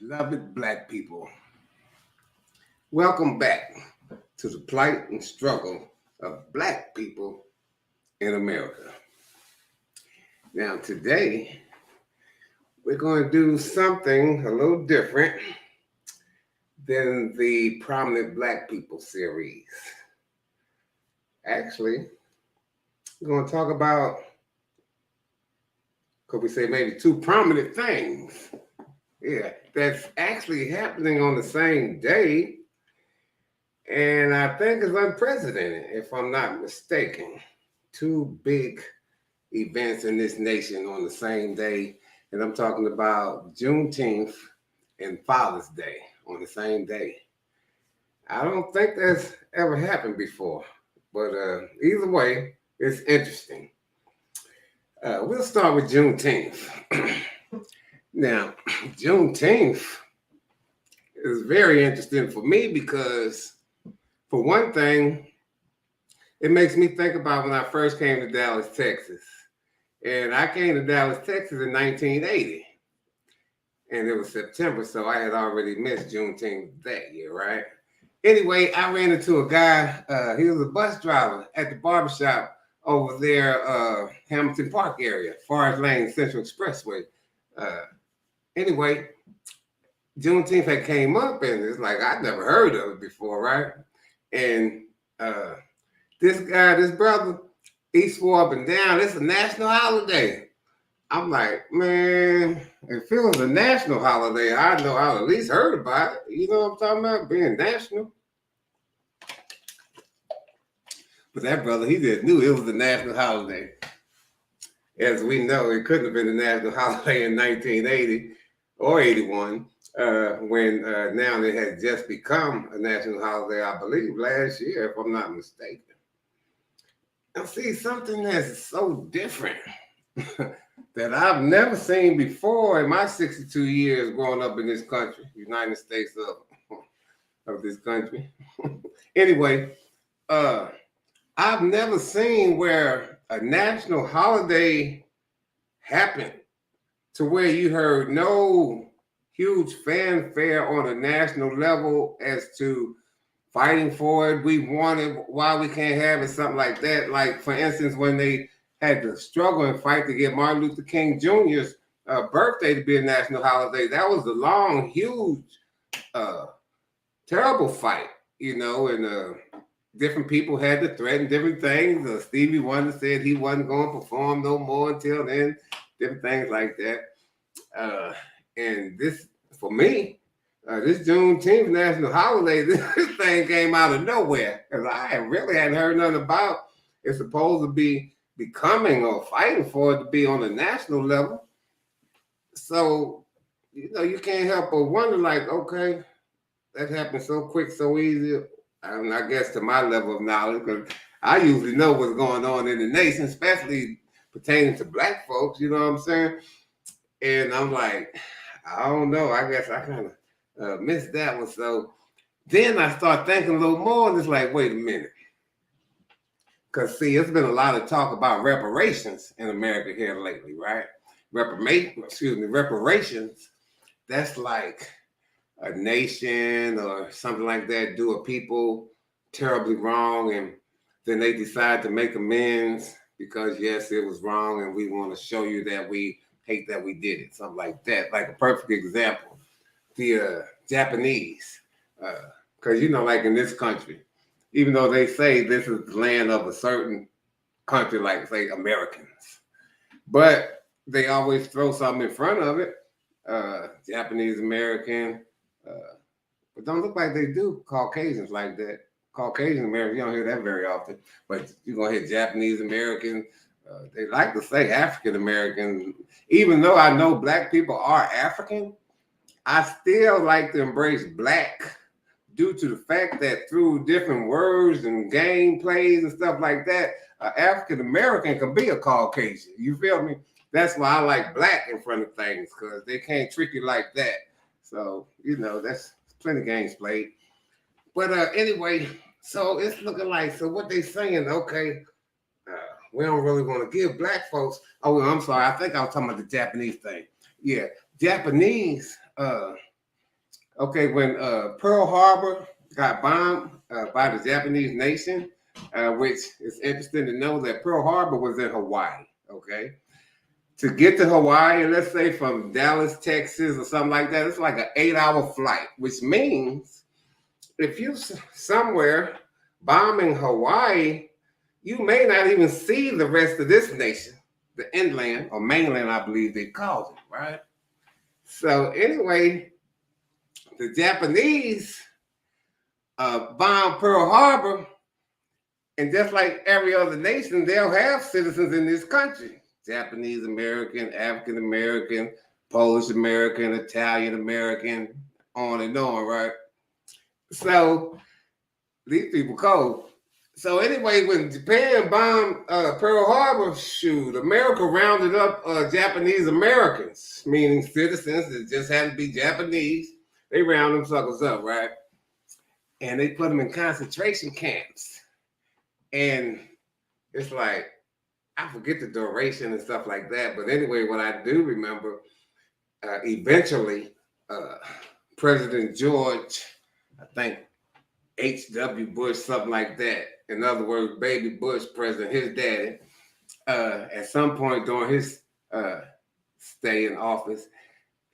Beloved Black people, welcome back to the plight and struggle of Black people in America. Now, today, we're going to do something a little different than the Prominent Black People series. Actually, we're going to talk about, could we say maybe two prominent things? Yeah, that's actually happening on the same day. And I think it's unprecedented, if I'm not mistaken. Two big events in this nation on the same day. And I'm talking about Juneteenth and Father's Day on the same day. I don't think that's ever happened before. But either way, it's interesting. We'll start with Juneteenth. Now, Juneteenth is very interesting for me because, for one thing, it makes me think about when I first came to Dallas, Texas. And I came to Dallas, Texas in 1980. And it was September, so I had already missed Juneteenth that year, right? Anyway, I ran into a guy. He was a bus driver at the barbershop over there, Hamilton Park area, Forest Lane Central Expressway. Anyway, Juneteenth had came up, and it's like I'd never heard of it before, right? And this brother, he swore up and down, it's a national holiday. I'm like, man, if it was a national holiday, I know I'd at least heard about it. You know what I'm talking about? Being national. But that brother, he just knew it was a national holiday. As we know, it couldn't have been a national holiday in 1980 or 81, when now it had just become a national holiday, I believe, last year, if I'm not mistaken. Now, see, something that's so different that I've never seen before in my 62 years growing up in this country, United States of this country. Anyway, I've never seen where a national holiday happened to where you heard no huge fanfare on a national level as to fighting for it, we want it, why we can't have it, something like that. Like, for instance, when they had to struggle and fight to get Martin Luther King Jr.'s birthday to be a national holiday, that was a long, huge, terrible fight, you know, and different people had to threaten different things. Stevie Wonder said he wasn't going to perform no more until then, different things like that. And this, for me, this Juneteenth national holiday, this thing came out of nowhere because I really hadn't heard nothing about it. It's supposed to be becoming or fighting for it to be on a national level. So, you know, you can't help but wonder, like, okay, that happened so quick, so easy. I guess to my level of knowledge, because I usually know what's going on in the nation, especially pertaining to Black folks, you know what I'm saying? And I'm like, I don't know. I guess I kind of missed that one. So then I start thinking a little more, and it's like, wait a minute. Because, see, it's been a lot of talk about reparations in America here lately, right? Reparations, that's like a nation or something like that do a people terribly wrong, and then they decide to make amends because, yes, it was wrong, and we want to show you that we hate that we did it, something like that. Like a perfect example, the Japanese, because, you know, like in this country, even though they say this is the land of a certain country, like, say, Americans, but they always throw something in front of it, Japanese American, but don't look like they do Caucasians like that. Caucasian American, you don't hear that very often, but you're going to hear Japanese American. They like to say African American. Even though I know Black people are African, I still like to embrace Black due to the fact that through different words and game plays and stuff like that, African American can be a Caucasian. You feel me? That's why I like Black in front of things, because they can't trick you like that. So, you know, that's plenty of games played. But anyway, so it's looking like, so what they saying, okay, we don't really want to give Black folks, oh, I'm sorry, I think I was talking about the Japanese thing. Yeah, Japanese, Okay, when Pearl Harbor got bombed by the Japanese nation, which is interesting to know that Pearl Harbor was in Hawaii. Okay, to get to Hawaii, let's say from Dallas, Texas, or something like that, it's like an 8-hour flight, which means if you somewhere bombing Hawaii, you may not even see the rest of this nation, the inland or mainland, I believe they call it, right? So anyway, the Japanese bombed Pearl Harbor, and just like every other nation, they'll have citizens in this country: Japanese American, African American, Polish American, Italian American, on and on, right? So these people cold. So anyway, when Japan bombed Pearl Harbor, shoot, America rounded up Japanese Americans, meaning citizens that just had to be Japanese. They round them suckers up, right? And they put them in concentration camps. And it's like, I forget the duration and stuff like that. But anyway, what I do remember, eventually, President George, I think H.W. Bush, something like that. In other words, baby Bush, president, his daddy, at some point during his stay in office,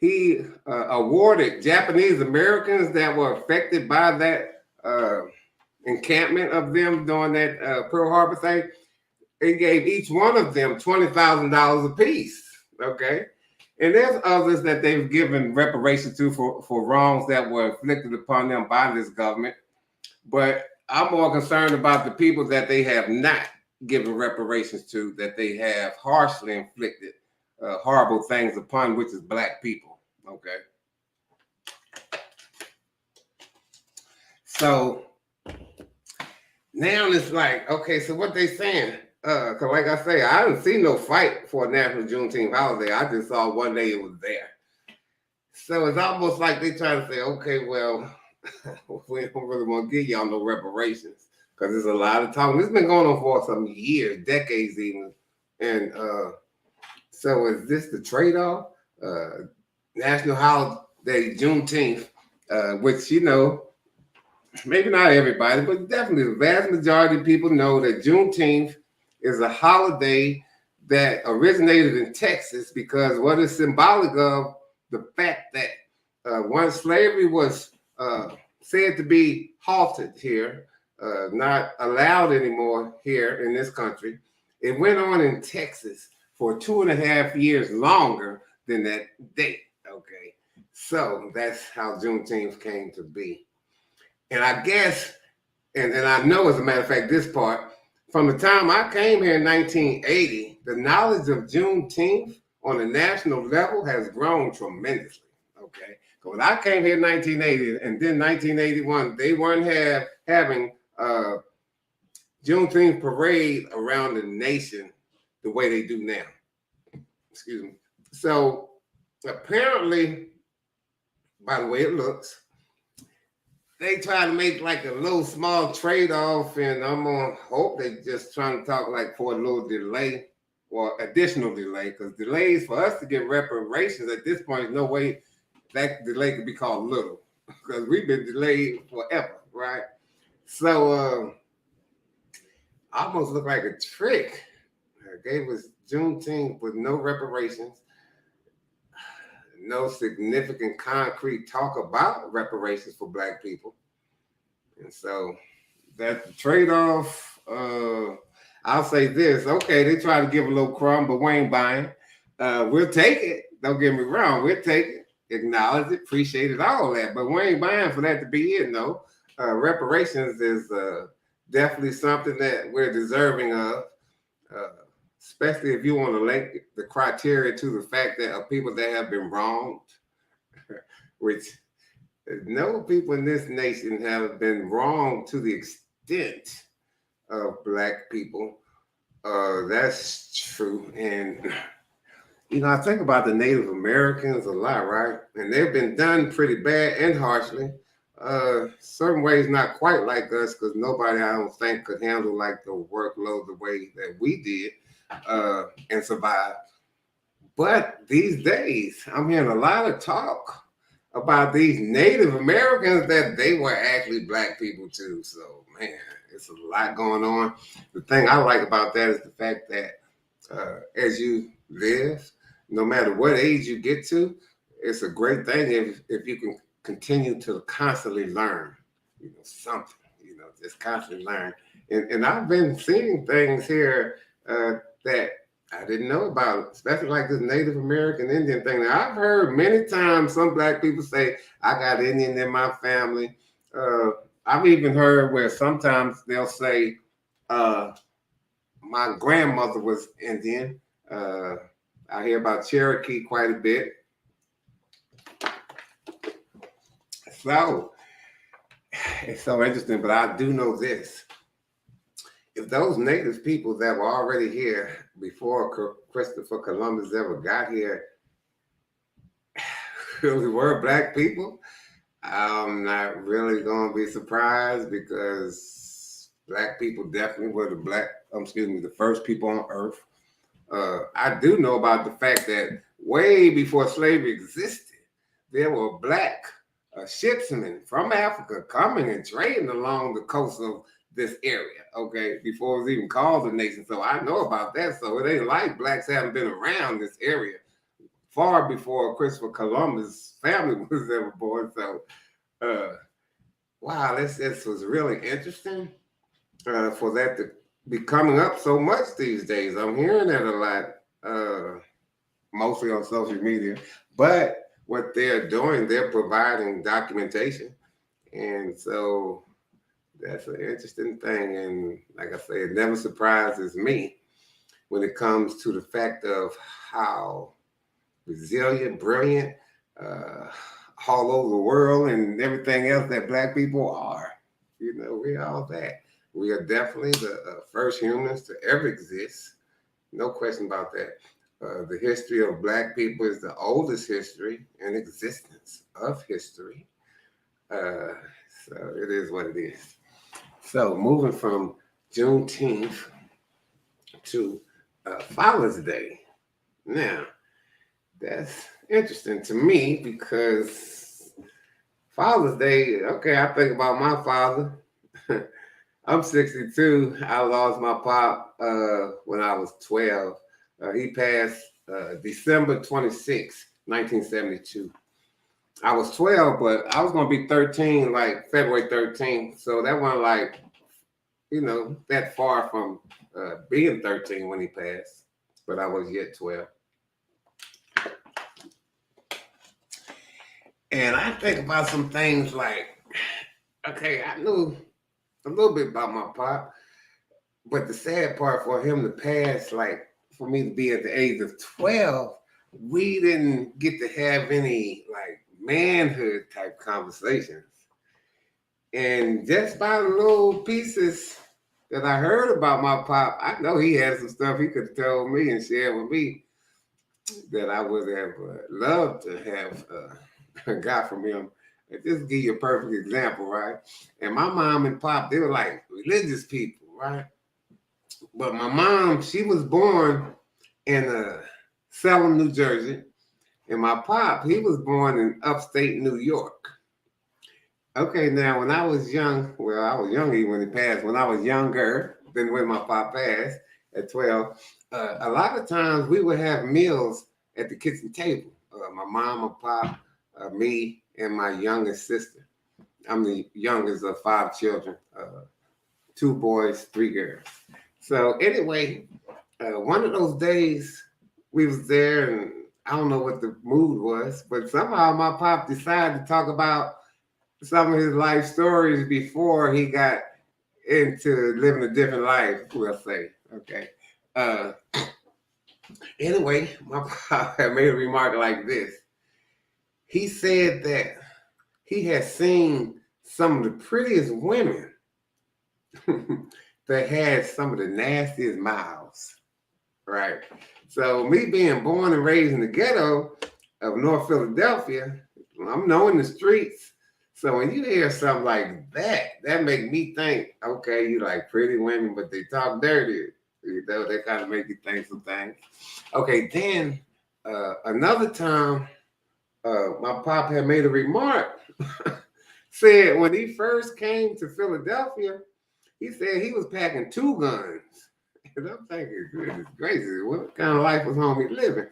he awarded Japanese Americans that were affected by that encampment of them during that Pearl Harbor thing. He gave each one of them $20,000 apiece. Okay. And there's others that they've given reparations to for wrongs that were inflicted upon them by this government. But I'm more concerned about the people that they have not given reparations to, that they have harshly inflicted horrible things upon, which is Black people. Okay. So now it's like, okay, so what they saying? Because like I say, I didn't see no fight for a national Juneteenth holiday. I just saw one day it was there. So it's almost like they trying to say, okay, well, we don't really want to give y'all no reparations because there's a lot of talking. This has been going on for some years, decades even. And so is this the trade-off? National holiday Juneteenth, which, you know, maybe not everybody, but definitely the vast majority of people know that Juneteenth is a holiday that originated in Texas because what is symbolic of the fact that once slavery was said to be halted here, not allowed anymore here in this country, it went on in Texas for 2.5 years longer than that date. Okay, so that's how Juneteenth came to be. And I guess, and I know as a matter of fact, this part, from the time I came here in 1980, the knowledge of Juneteenth on a national level has grown tremendously. Okay. So when I came here in 1980 and then 1981, they weren't having Juneteenth parade around the nation the way they do now. Excuse me. So apparently, by the way it looks, they try to make like a little small trade-off, and I'm gonna hope they just trying to talk like for a little delay or additional delay, because delays for us to get reparations at this point, no way that delay could be called little, because we've been delayed forever, right? So almost looked like a trick. Gave us Juneteenth with no reparations, no significant concrete talk about reparations for Black people. And so that's the trade-off. I'll say this. Okay, they try to give a little crumb, but we ain't buying. We'll take it. Don't get me wrong. We'll take it, acknowledge it, appreciate it, all that. But we ain't buying for that to be it, no. Reparations is definitely something that we're deserving of. Especially if you want to link the criteria to the fact that of people that have been wronged, which no people in this nation have been wronged to the extent of Black people. That's true. And, you know, I think about the Native Americans a lot, right? And they've been done pretty bad and harshly. Certain ways not quite like us, because nobody, I don't think, could handle like the workload the way that we did. And survive. But these days, I'm hearing a lot of talk about these Native Americans that they were actually black people too. So man, it's a lot going on. The thing I like about that is the fact that as you live, no matter what age you get to, it's a great thing if you can continue to constantly learn, something, just constantly learn. And I've been seeing things here that I didn't know about, especially like this Native American Indian thing. Now, I've heard many times some black people say, I got Indian in my family. I've even heard where sometimes they'll say, my grandmother was Indian. I hear about Cherokee quite a bit. So it's so interesting, but I do know this. If those native people that were already here before Christopher Columbus ever got here really were black people, I'm not really going to be surprised because black people definitely were the first people on earth. I do know about the fact that way before slavery existed, there were black shipsmen from Africa coming and trading along the coast of this area, okay, before it was even called a nation. So I know about that. So it ain't like blacks haven't been around this area far before Christopher Columbus' family was ever born. So, wow, this was really interesting for that to be coming up so much these days. I'm hearing that a lot, mostly on social media. But what they're doing, they're providing documentation. And so that's an interesting thing. And like I say, it never surprises me when it comes to the fact of how resilient, brilliant, all over the world and everything else that black people are. We're all that. We are definitely the first humans to ever exist. No question about that. The history of black people is the oldest history in existence of history. So it is what it is. So moving from Juneteenth to Father's Day. Now, that's interesting to me because Father's Day, okay, I think about my father. I'm 62. I lost my pop when I was 12. He passed December 26, 1972. I was 12, but I was going to be 13 like February 13th. So that wasn't like, that far from being 13 when he passed, but I was yet 12. And I think about some things like, okay, I knew a little bit about my pop, but the sad part for him to pass, like for me to be at the age of 12, we didn't get to have any like manhood type conversations. And just by the little pieces that I heard about my pop, I know he had some stuff he could have told me and shared with me that I would have loved to have got from him. And just give you a perfect example, right? And my mom and pop, they were like religious people, right? But my mom, she was born in Salem, New Jersey. And my pop, he was born in upstate New York. Okay, now when I was young, well, I was young even when he passed. When I was younger than when my pop passed at 12, a lot of times we would have meals at the kitchen table. My mom, my pop, me, and my youngest sister. I'm the youngest of 5 children, 2 boys, 3 girls. So anyway, one of those days we was there, and I don't know what the mood was, but somehow my pop decided to talk about some of his life stories before he got into living a different life, we'll say. Okay. Anyway, my pop had made a remark like this. He said that he had seen some of the prettiest women that had some of the nastiest mouths, right? So me being born and raised in the ghetto of North Philadelphia, I'm knowing the streets. So when you hear something like that, that make me think, okay, you like pretty women, but they talk dirty. They kind of make you think some things. Okay, then another time my pop had made a remark, said when he first came to Philadelphia, he said he was packing 2 guns. And I'm thinking, goodness gracious, what kind of life was homie living?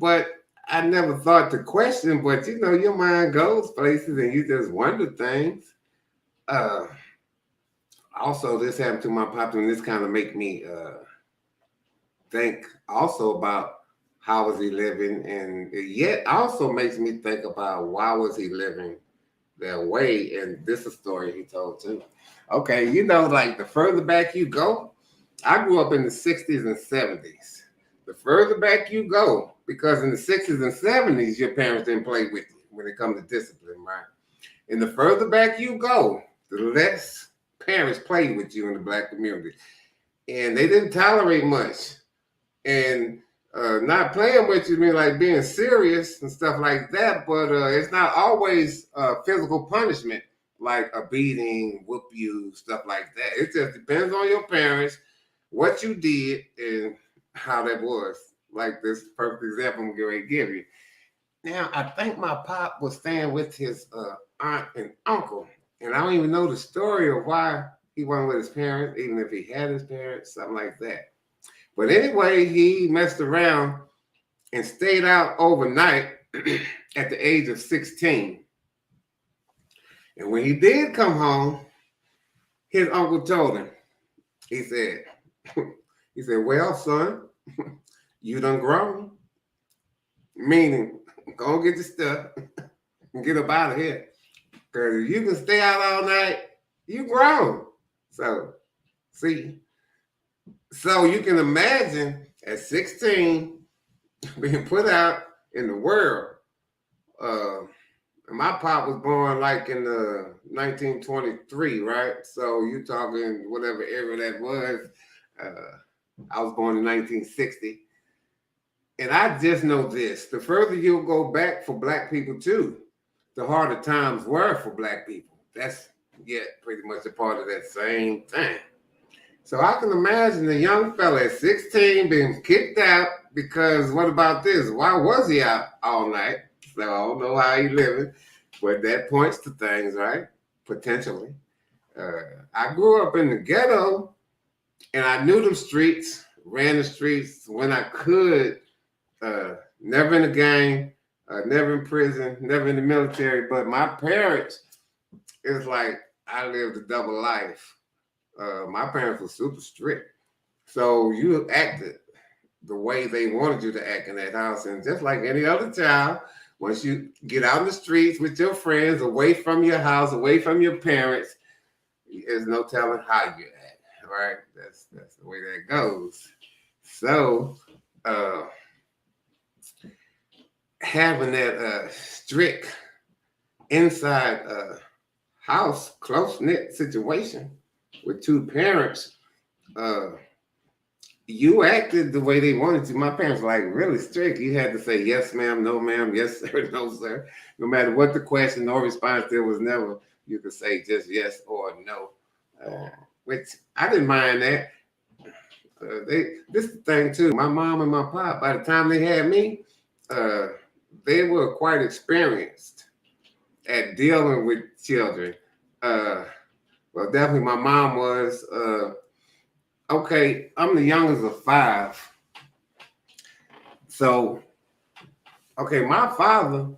But I never thought to question, but you know, your mind goes places and you just wonder things. Uh, Also, this happened to my pop, and this kind of make me think also about how was he living, and it yet also makes me think about why was he living that way. And this is a story he told too. Okay, you know, like the further back you go, I grew up in the 60s and 70s. The further back you go, because in the 60s and 70s, your parents didn't play with you when it comes to discipline, right? And the further back you go, the less parents played with you in the black community. And they didn't tolerate much. And not playing with you mean like being serious and stuff like that, but it's not always physical punishment like a beating, whoop you, stuff like that. It just depends on your parents, what you did, and how that was. Like this perfect example I'm going to give you. Now, I think my pop was staying with his aunt and uncle, and I don't even know the story of why he wasn't with his parents, even if he had his parents, something like that. But anyway, he messed around and stayed out overnight at the age of 16. And when he did come home, his uncle told him, he said, well, son, you done grown. Meaning, go get your stuff and get up out of here. Because if you can stay out all night, you grown. So, see. So you can imagine at 16 being put out in the world. My pop was born like in 1923, right? So you talking whatever era that was. I was born in 1960. And I just know this, the further you go back for black people too, the harder times were for black people. That's yet pretty much a part of that same thing. So I can imagine a young fella at 16 being kicked out because what about this? Why was he out all night? So I don't know how he living, but that points to things, right? Potentially. I grew up in the ghetto and I knew the streets, ran the streets when I could. Never in a gang, never in prison, never in the military. But my parents, it's like I lived a double life. My parents were super strict. So you acted the way they wanted you to act in that house. And just like any other child, once you get out in the streets with your friends, away from your house, away from your parents, there's no telling how you act, right? That's the way that goes. So, having that strict inside house, close-knit situation with 2 parents, you acted the way they wanted to. My parents were like really strict. You had to say yes, ma'am, no, ma'am, yes, sir, no, sir. No matter what the question or response, there was never, you could say just yes or no, which I didn't mind that. This is the thing too. My mom and my pop, by the time they had me, they were quite experienced at dealing with children. Well, definitely my mom was. Okay, I'm the youngest of 5. So, okay, my father,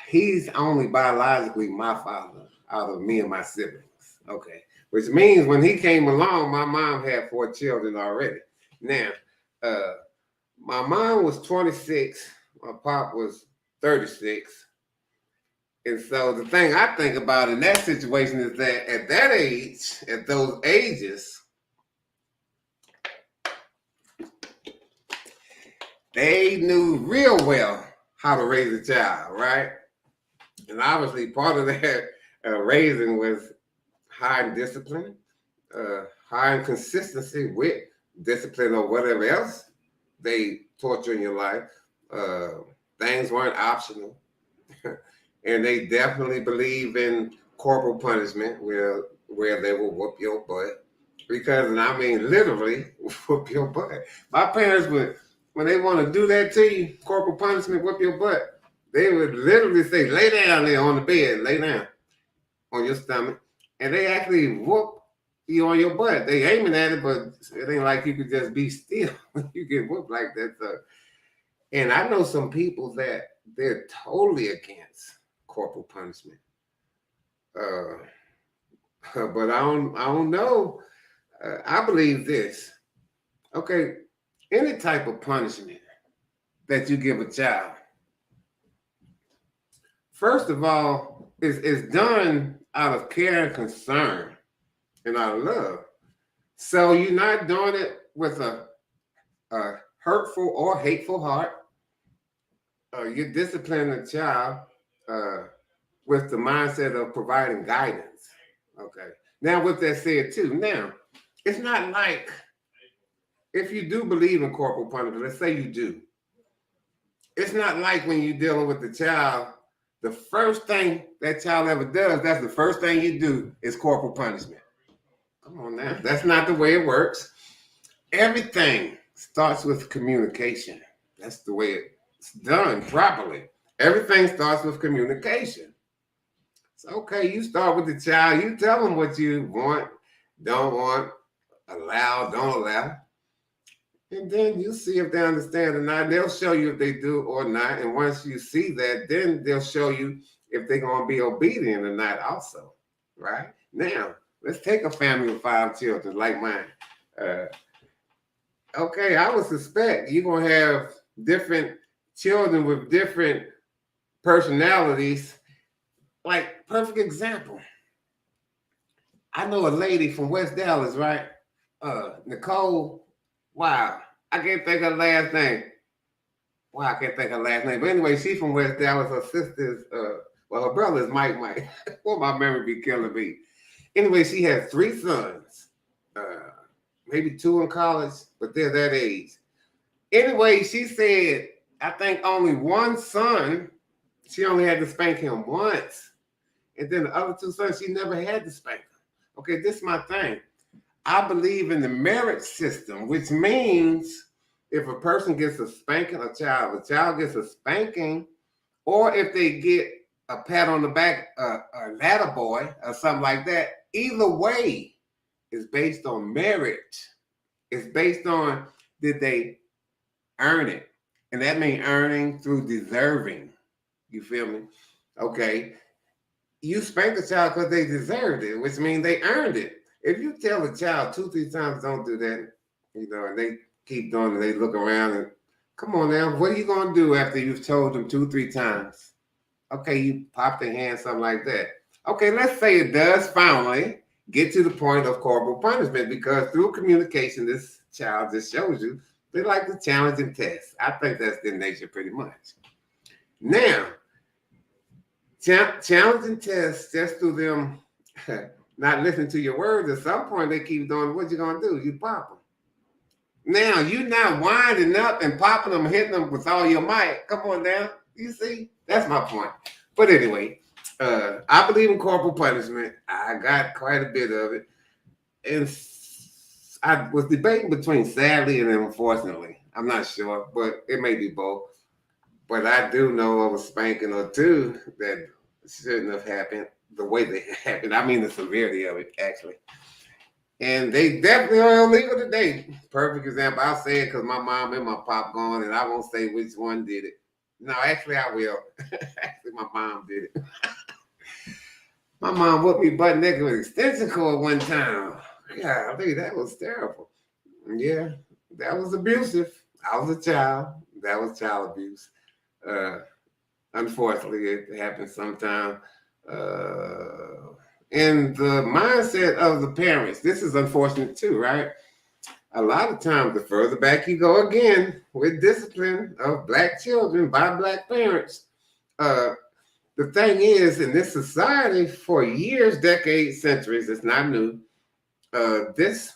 he's only biologically my father out of me and my siblings. Okay, which means when he came along, my mom had 4 children already. Now, my mom was 26, my pop was 36. And so the thing I think about in that situation is that at that age, at those ages, they knew real well how to raise a child, right? And obviously part of that raising was high in discipline, high in consistency with discipline or whatever else they taught you in your life. Things weren't optional. And they definitely believe in corporal punishment where they will whoop your butt. Because, and I mean literally, whoop your butt. My parents would when they want to do that to you, corporal punishment, whip your butt, they would literally say, lay down there on the bed, lay down on your stomach. And they actually whoop you on your butt. They aiming at it, but it ain't like you could just be still when you get whooped like that. So, and I know some people that they're totally against corporal punishment. But I don't know. I believe this. Okay, any type of punishment that you give a child, first of all, is done out of care and concern and out of love. So you're not doing it with a hurtful or hateful heart. You're disciplining a child with the mindset of providing guidance. Okay. Now, with that said, too, now, it's not like if you do believe in corporal punishment, let's say you do, it's not like when you're dealing with the child, the first thing that child ever does, that's the first thing you do is corporal punishment. Come on now. That's not the way it works. Everything starts with communication. That's the way it's done properly. Everything starts with communication. So, okay, you start with the child. You tell them what you want, don't want, allow, don't allow. And then you see if they understand or not. They'll show you if they do or not. And once you see that, then they'll show you if they're going to be obedient or not also, right? Now, let's take a family of 5 children like mine. Okay, I would suspect you're going to have different children with different personalities. Like, perfect example. I know a lady from West Dallas, right? Nicole. Wow, I can't think of her last name. Wow, I can't think of her last name. But anyway, she's from West Dallas. Her sister's, well, her brother is Mike. Well, my memory be killing me. Anyway, she has 3 sons. Maybe 2 in college, but they're that age. Anyway, she said, I think only 1 son, she only had to spank him once. And then the other 2 sons, she never had to spank them. Okay, this is my thing. I believe in the merit system, which means if a person gets a spanking, a child gets a spanking, or if they get a pat on the back, a ladder boy, or something like that, either way is based on merit. It's based on did they earn it? And that means earning through deserving. You feel me? Okay. You spank a child because they deserved it, which means they earned it. If you tell a child 2, 3 times, don't do that, and they keep doing it, they look around and, come on now, what are you going to do after you've told them 2, 3 times? Okay, you pop their hand, something like that. Okay, let's say it does finally get to the point of corporal punishment because through communication, this child just shows you they like to challenge and test. I think that's their nature pretty much. Now, challenge and test just through them not listening to your words, at some point they keep doing, what you gonna do? You pop them. Now, you not winding up and popping them, hitting them with all your might. Come on now. You see? That's my point. But anyway, I believe in corporal punishment. I got quite a bit of it. And I was debating between sadly and unfortunately. I'm not sure, but it may be both. But I do know of a spanking or 2 that shouldn't have happened the way they happened. I mean the severity of it, actually. And they definitely are illegal today. Perfect example. I'll say it because my mom and my pop gone, and I won't say which one did it. No, actually, I will. Actually, my mom did it. My mom whooped me butt naked with extension cord one time. Yeah, I think that was terrible. Yeah, that was abusive. I was a child. That was child abuse. Unfortunately, it happens sometimes. In the mindset of the parents, this is unfortunate too, right? A lot of times, the further back you go again with discipline of Black children by Black parents, the thing is, in this society, for years, decades, centuries, it's not new, this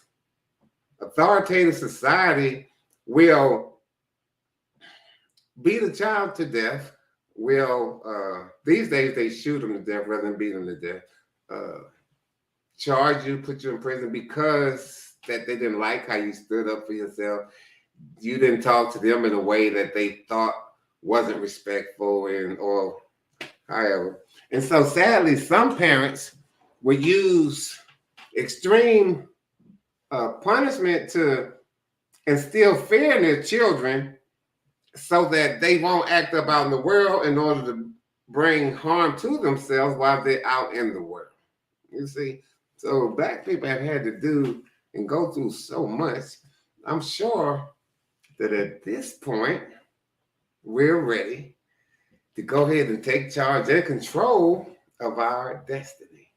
authoritative society will beat a child to death, these days they shoot them to death rather than beat them to death, charge you, put you in prison because that they didn't like how you stood up for yourself. you didn't talk to them in a way that they thought wasn't respectful and or however. And so sadly, some parents would use extreme punishment to instill fear in their children so that they won't act up out in the world in order to bring harm to themselves while they're out in the world. You see, so Black people have had to do and go through so much. I'm sure that at this point, we're ready to go ahead and take charge and control of our destiny.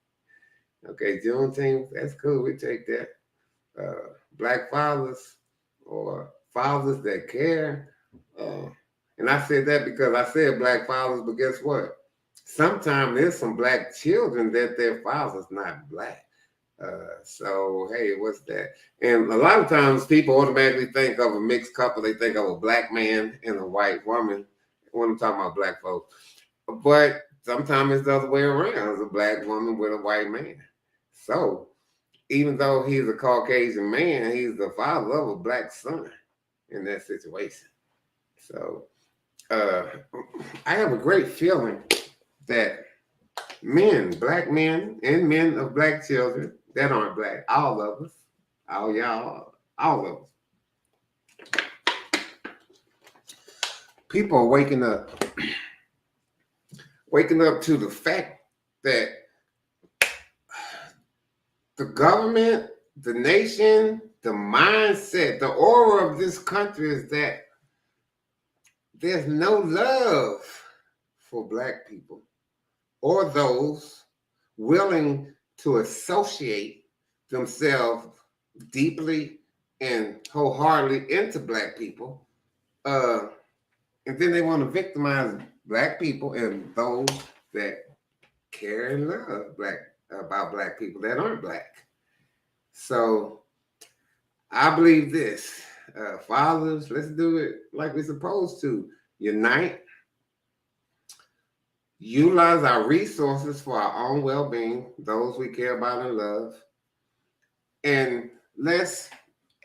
Okay, Juneteenth, that's cool. We take that. Black fathers or fathers that care. And I said that because I said Black fathers, but guess what? Sometimes there's some Black children that their father's not Black. So, hey, what's that? And a lot of times people automatically think of a mixed couple. They think of a Black man and a white woman when I'm talking about Black folks. But sometimes it's the other way around. It's a Black woman with a white man. So, even though he's a Caucasian man, he's the father of a Black son in that situation. So, I have a great feeling that men, Black men, and men of Black children that aren't Black, all of us, all y'all, all of us, people are waking up to the fact that the government, the nation, the mindset, the aura of this country is that there's no love for Black people or those willing to associate themselves deeply and wholeheartedly into Black people. And then they want to victimize Black people and those that care and love about Black people that aren't Black. So I believe this. Fathers, let's do it like we're supposed to. Unite, utilize our resources for our own well-being, those we care about and love, and let's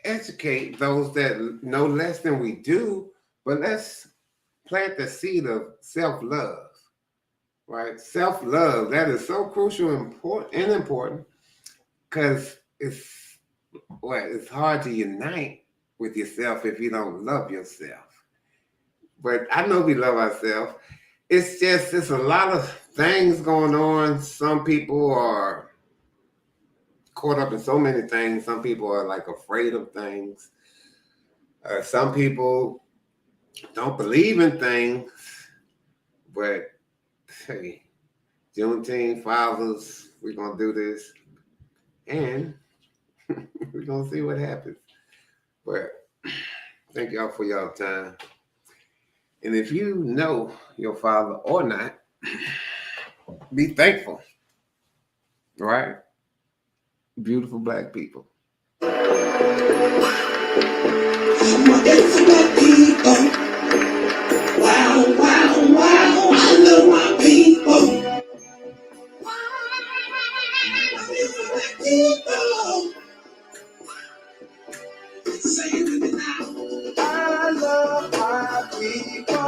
educate those that know less than we do, but let's plant the seed of self-love, right? Self-love, that is so crucial and important because it's hard to unite with yourself if you don't love yourself. But I know we love ourselves. It's a lot of things going on. Some people are caught up in so many things. Some people are like afraid of things. Some people don't believe in things. But hey, Juneteeth&Fathers, we're going to do this. And we're going to see what happens. But thank y'all for y'all time. And if you know your father or not, be thankful. Right? Beautiful Black people. Black people. Wow, wow, wow. I love my people. Black people. Say it with me now. I love my people.